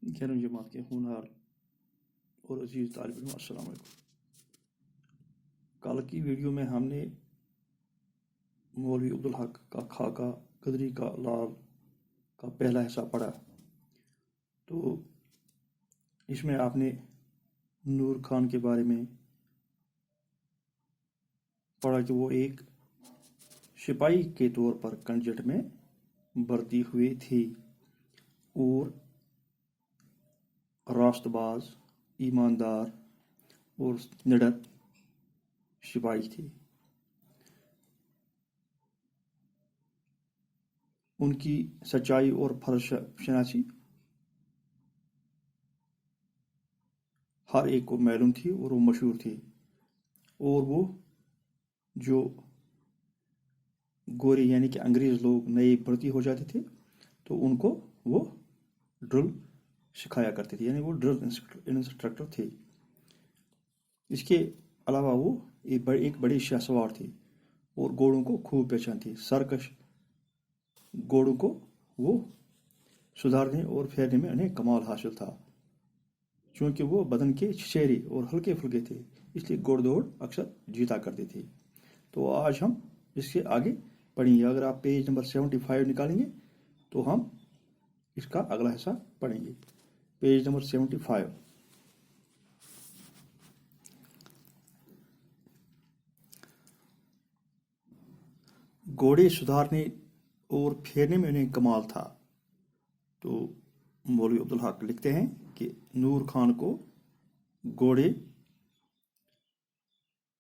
گیارہویں جماعت کے ہونہار اور عزیز طالب علم السلام علیکم۔ کل کی ویڈیو میں ہم نے مولوی عبدالحق کا خاکہ قدری کا لال کا پہلا حصہ پڑھا، تو اس میں آپ نے نور خان کے بارے میں پڑھا کہ وہ ایک سپاہی کے طور پر کنجٹ میں بھرتی ہوئے تھے اور راست باز، ایماندار اور نڈر سپاہی تھے۔ ان کی سچائی اور فرض شناسی ہر ایک کو معلوم تھی اور وہ مشہور تھی، اور وہ جو گورے یعنی کہ انگریز لوگ نئے بھرتی ہو جاتے تھے تو ان کو وہ ڈرل سکھایا کرتے تھے، یعنی وہ ڈرل انسٹرکٹر تھے۔ اس کے علاوہ وہ ایک بڑے شاہ سوار تھے اور گھوڑوں کو خوب پہچانتے۔ سرکش گھوڑوں کو وہ سدھارنے اور پھیرنے میں انہیں کمال حاصل تھا، چونکہ وہ بدن کے چھچیرے اور ہلکے پھلکے تھے، اس لیے گھوڑ دوڑ اکثر جیتا کرتے تھے۔ تو آج ہم اس کے آگے پڑھیں گے۔ اگر آپ پیج نمبر 75 نکالیں گے تو ہم اس کا اگلا حصہ پڑھیں گے۔ Page number 75۔ گھوڑے سدھارنے اور پھیرنے میں انہیں کمال تھا۔ تو مولوی عبدالحق لکھتے ہیں کہ نور خان کو گھوڑے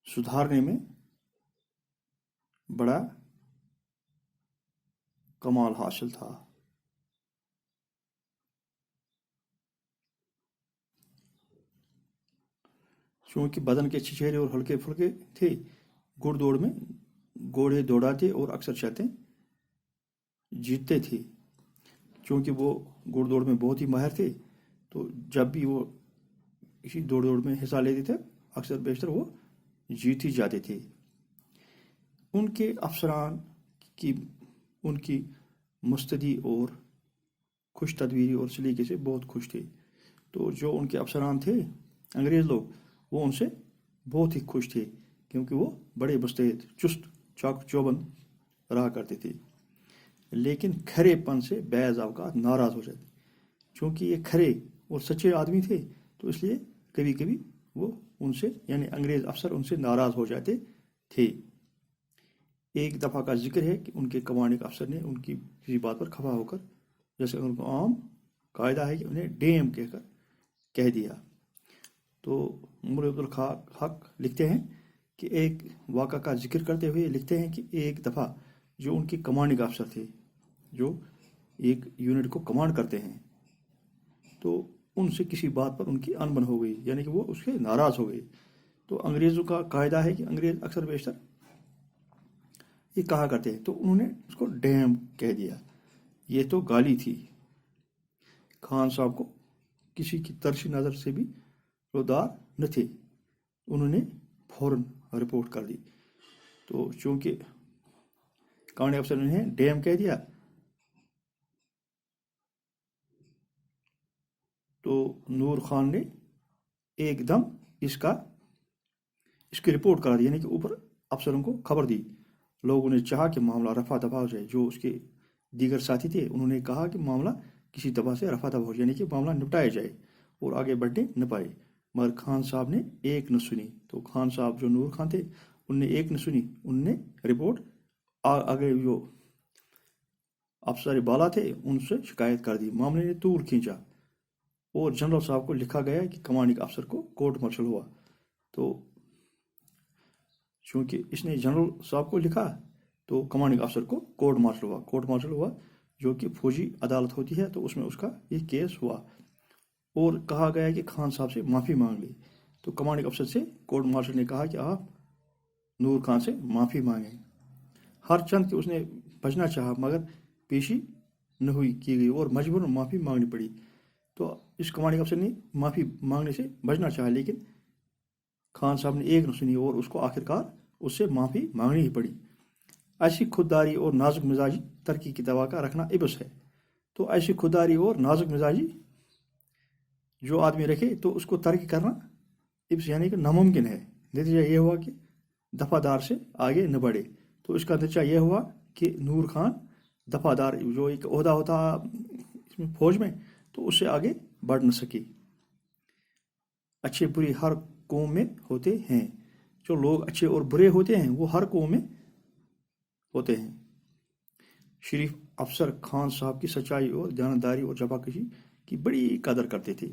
سدھارنے میں بڑا کمال حاصل تھا۔ چونکہ بدن کے چھچیرے اور ہلکے پھلکے تھے، گھڑ دوڑ میں گھوڑے دوڑاتے اور اکثر شرطیں جیتتے تھے۔ چونکہ وہ گھڑ دوڑ میں بہت ہی ماہر تھے، تو جب بھی وہ اسی دوڑ میں حصہ لیتے تھے اکثر بیشتر وہ جیت ہی جاتے تھے۔ ان کے افسران ان کی مستدی اور خوش تدبیری اور سلیقے سے بہت خوش تھے۔ تو جو ان کے افسران تھے انگریز لوگ، وہ ان سے بہت ہی خوش تھے، کیونکہ وہ بڑے مستعد، چست، چاق چوبند رہا کرتے تھے۔ لیکن کھرے پن سے بعض اوقات ناراض ہو جاتے، چونکہ یہ کھرے اور سچے آدمی تھے، تو اس لیے کبھی کبھی وہ ان سے یعنی انگریز افسر ان سے ناراض ہو جاتے تھے۔ ایک دفعہ کا ذکر ہے کہ ان کے کمانڈنگ افسر نے ان کی کسی بات پر خفا ہو کر، جیسے ان کو عام قاعدہ ہے کہ انہیں ڈیم کہہ دیا۔ تو مولوی عبدالحق لکھتے ہیں کہ ایک واقعہ کا ذکر کرتے ہوئے لکھتے ہیں کہ ایک دفعہ جو ان کے کمانڈنگ افسر تھے، جو ایک یونٹ کو کمانڈ کرتے ہیں، تو ان سے کسی بات پر ان کی انبن ہو گئی، یعنی کہ وہ اس سے ناراض ہو گئے۔ تو انگریزوں کا قاعدہ ہے کہ انگریز اکثر بیشتر یہ کہا کرتے ہیں، تو انہوں نے اس کو ڈیم کہہ دیا۔ یہ تو گالی تھی۔ خان صاحب کو کسی کی ترشی نظر سے بھی رودار نہ تھے، انہوں نے فوراً رپورٹ کر دی۔ تو چونکہ کمانڈنگ افسر نے انہیں ڈیم کہہ دیا، تو نور خان نے ایک دم اس کی رپورٹ کرا دی، یعنی کہ اوپر افسروں کو خبر دی۔ لوگوں نے چاہا کہ معاملہ رفع دفع ہو جائے۔ جو اس کے دیگر ساتھی تھے انہوں نے کہا کہ معاملہ کسی طرح سے رفع دفع ہو جائے، یعنی کہ معاملہ نپٹایا جائے، اور آگے بڑھنے نہ پائے۔ مگر خان صاحب نے ایک نہ سنی۔ تو خان صاحب جو نور خان تھے، ان نے ایک نہ سنی، ان نے رپورٹ آگے جو افسر بالا تھے ان سے شکایت کر دی۔ معاملے نے طول کھینچا اور جنرل صاحب کو لکھا گیا کہ کمانڈنگ افسر کو کورٹ مارشل ہوا۔ تو چونکہ اس نے جنرل صاحب کو لکھا، تو کمانڈنگ افسر کو کورٹ مارشل ہوا جو کہ فوجی عدالت ہوتی ہے، تو اس میں اس کا یہ کیس ہوا، اور کہا گیا کہ خان صاحب سے معافی مانگ لی۔ تو کمانڈنگ افسر سے کورٹ مارشل نے کہا کہ آپ نور خان سے معافی مانگیں۔ ہر چند کہ اس نے بچنا چاہا، مگر پیشی نہ کی گئی اور مجبوراً معافی مانگنی پڑی۔ تو اس کمانڈنگ افسر نے معافی مانگنے سے بچنا چاہا، لیکن خان صاحب نے ایک نہ سنی اور اس کو آخرکار اس سے معافی مانگنی ہی پڑی۔ ایسی خودداری اور نازک مزاجی ترقی کی دوا کا رکھنا عبث ہے۔ تو ایسی خودداری اور نازک مزاجی جو آدمی رکھے تو اس کو ترک کرنا ابس یعنی کہ ناممکن ہے. نتیجہ یہ ہوا کہ دفعہ دار سے آگے نہ بڑھے. تو اس کا نتیجہ یہ ہوا کہ نور خان دفعہ دار جو ایک عہدہ ہوتا اس میں فوج میں تو اس سے آگے بڑھ نہ سکی. اچھے برے ہر قوم میں ہوتے ہیں. جو لوگ اچھے اور برے ہوتے ہیں وہ ہر قوم میں ہوتے ہیں. شریف افسر خان صاحب کی سچائی اور دیانتداری اور جفاکشی کی بڑی قدر کرتے تھے.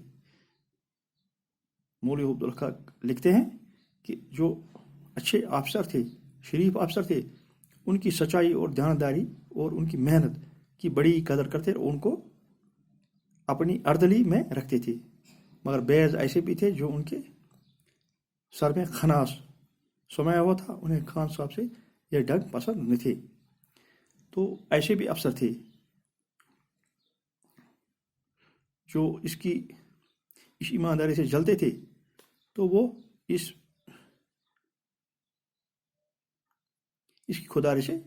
مولوی عبدالحق لکھتے ہیں کہ جو اچھے افسر تھے، شریف افسر تھے، ان کی سچائی اور دیانتداری اور ان کی محنت کی بڑی قدر کرتے اور ان کو اپنی اردلی میں رکھتے تھے. مگر بعض ایسے بھی تھے جو ان کے سر میں خناس سمایا ہوا تھا. انہیں خان صاحب سے یہ ڈنگ پسند نہ تھے. تو ایسے بھی افسر تھے جو اس ایمانداری سے جلتے تھے. تو وہ اس کی خودداری سے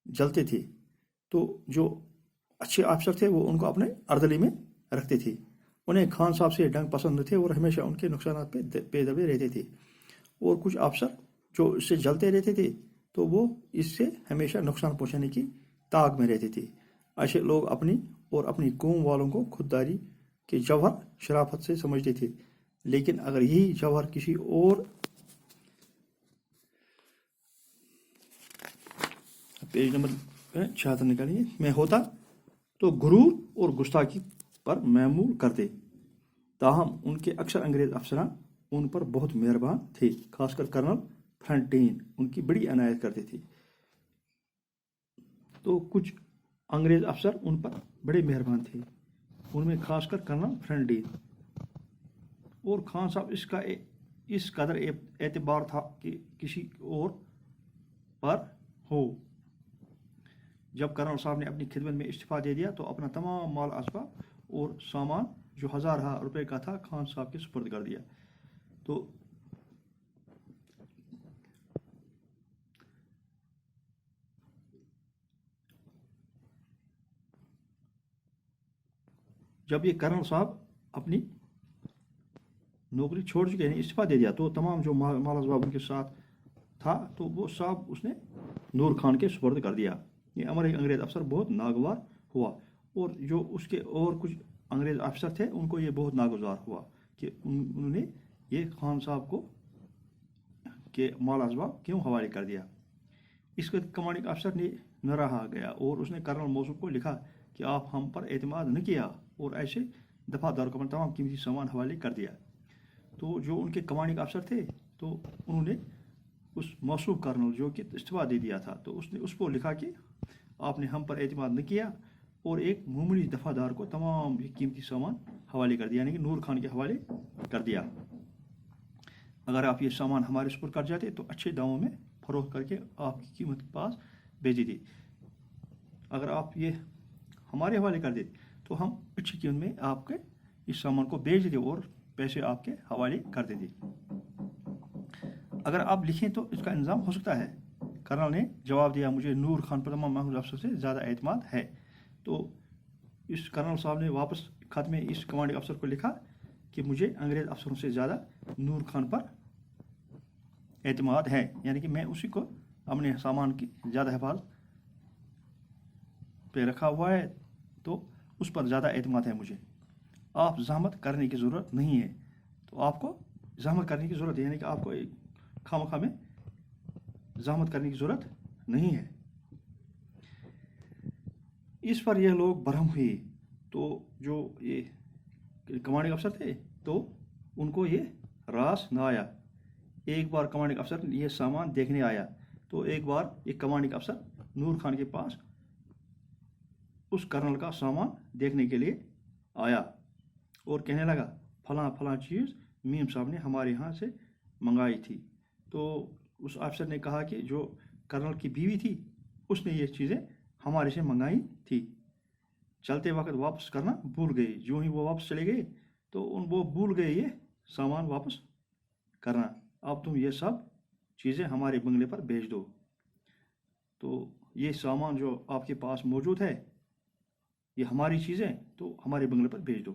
جلتے تھے. تو جو اچھے افسر تھے وہ ان کو اپنے اردلی میں رکھتے تھے. انہیں خان صاحب سے ڈنگ پسند نہ تھے اور ہمیشہ ان کے نقصانات پہ بے دبے رہتے تھے. اور کچھ افسر جو اس سے جلتے رہتے تھے تو وہ اس سے ہمیشہ نقصان پہنچانے کی طاق میں رہتے تھے. ایسے لوگ اپنی اور اپنی قوم والوں کو خودداری کے جوہر شرافت سے سمجھتے تھے. لیکن اگر یہی جوہر کسی اور پیج نمبر 76 نکالیے میں ہوتا تو غرور اور گستاخی پر معمول کرتے. تاہم ان کے اکثر انگریز افسران ان پر بہت مہربان تھے. خاص کر کرنل فرنٹین ان کی بڑی عنایت کرتے تھے. تو کچھ انگریز افسر ان پر بڑے مہربان تھے. ان میں خاص کر کرنل فرنٹین. اور خان صاحب اس قدر اعتبار تھا کہ کسی اور پر ہو. جب کرنل صاحب نے اپنی خدمت میں استعفیٰ دے دیا تو اپنا تمام مال اسباب اور سامان جو 1000 روپے کا تھا خان صاحب کے سپرد کر دیا. تو جب یہ کرنل صاحب اپنی نوکری چھوڑ چکے ہیں، استعفیٰ دے دیا، تو تمام جو مال اسباب ان کے ساتھ تھا تو وہ سب اس نے نور خان کے سپرد کر دیا. یہ انگریز افسر بہت ناگوار ہوا. اور جو اس کے اور کچھ انگریز افسر تھے ان کو یہ بہت ناگزار ہوا کہ انہوں نے یہ خان صاحب کو کہ مال اسباب کیوں حوالے کر دیا. اس کے کمانڈنگ افسر نے نہ رہا گیا اور اس نے کرنل موصوف کو لکھا کہ آپ ہم پر اعتماد نہ کیا اور ایسے دفعہ دار کو تمام قیمتی سامان حوالے کر دیا. تو جو ان کے کمانڈنگ افسر تھے تو انہوں نے اس موصوف کرنل جو کہ استعفیٰ دے دیا تھا تو اس نے اس کو لکھا کہ آپ نے ہم پر اعتماد نہ کیا اور ایک معمولی دفعہ دار کو تمام قیمتی سامان حوالے کر دیا، یعنی کہ نور خان کے حوالے کر دیا. اگر آپ یہ سامان ہمارے سپرد کر جاتے تو اچھے داموں میں فروخت کر کے آپ کی قیمت کے پاس بھیج دیتے. اگر آپ یہ ہمارے حوالے کر دیتے تو ہم اچھی قیمت میں آپ کے اس سامان کو بیچ دیتے اور پیسے آپ کے حوالے کر دیتے. اگر آپ لکھیں تو اس کا انتظام ہو سکتا ہے. کرنل نے جواب دیا مجھے نور خان پر تمام محفوظ افسر سے زیادہ اعتماد ہے. تو اس کرنل صاحب نے واپس خط میں اس کمانڈنگ افسر کو لکھا کہ مجھے انگریز افسروں سے زیادہ نور خان پر اعتماد ہے، یعنی کہ میں اسی کو اپنے سامان کی زیادہ حفاظت پہ رکھا ہوا ہے تو اس پر زیادہ اعتماد ہے مجھے. آپ زحمت کرنے کی ضرورت نہیں ہے. تو آپ کو زحمت کرنے کی ضرورت ہے، یعنی کہ آپ کو خواہ میں زحمت کرنے کی ضرورت نہیں ہے. اس پر یہ لوگ برہم ہوئے. تو جو یہ کمانڈنگ افسر تھے تو ان کو یہ راس نہ آیا. ایک بار کمانڈنگ افسر یہ سامان دیکھنے آیا تو ایک بار ایک کمانڈنگ افسر نور خان کے پاس اس کرنل کا سامان دیکھنے کے لیے آیا اور کہنے لگا فلاں فلاں چیز میم صاحب نے ہمارے یہاں سے منگائی تھی. تو اس افسر نے کہا کہ جو کرنل کی بیوی تھی اس نے یہ چیزیں ہمارے سے منگائی تھی. چلتے وقت واپس کرنا بھول گئے. جو ہی وہ واپس چلے گئے تو وہ بھول گئے یہ سامان واپس کرنا. اب تم یہ سب چیزیں ہمارے بنگلے پر بھیج دو. تو یہ سامان جو آپ کے پاس موجود ہے یہ ہماری چیزیں تو ہمارے بنگلے پر بھیج دو.